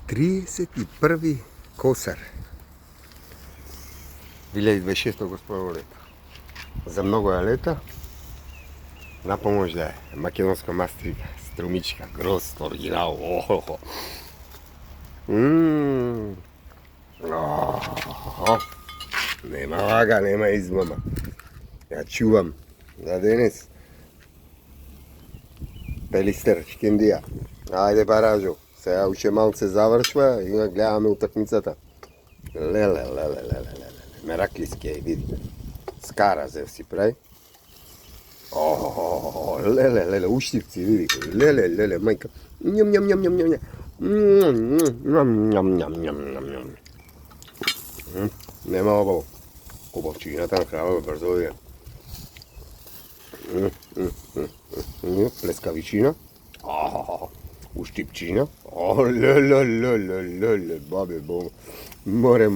31. Косар 2026 господово лето. За многу е лето. Напомош да е македонска мастика, струмичка, грост, оригинал. Охо. Нема лага, нема измама. Ја чувам за денес. Пелистер, Шкендија. Ајде баражо. Сега уште малце завршва и гледаме утакмицата. Леле. Мераклиски е, види. Скара зев си прави. Леле, уштивци, види. Леле, мајка. Нјам. Нема обаво. Кобавчината на храва брзо иде. Плескавичина. Уштипчина. Леле, бабе, бо. Море.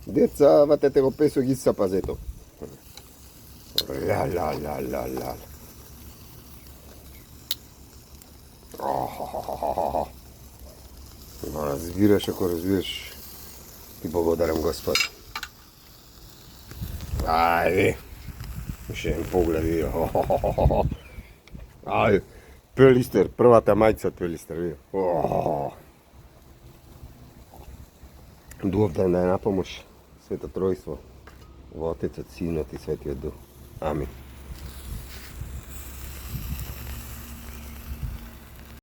Деца, ватете го песо ги са пазето. Ла. Разбираш, ако разбираш. Ти благодарам, Господ. Ајде. Уште еден поглед, види. Ајде. Пелистер, првата мајца од Пелистер, види. Дуов ден да е напомош Свето Тројство во Отецот, Синот и Светиот Дух. Амин.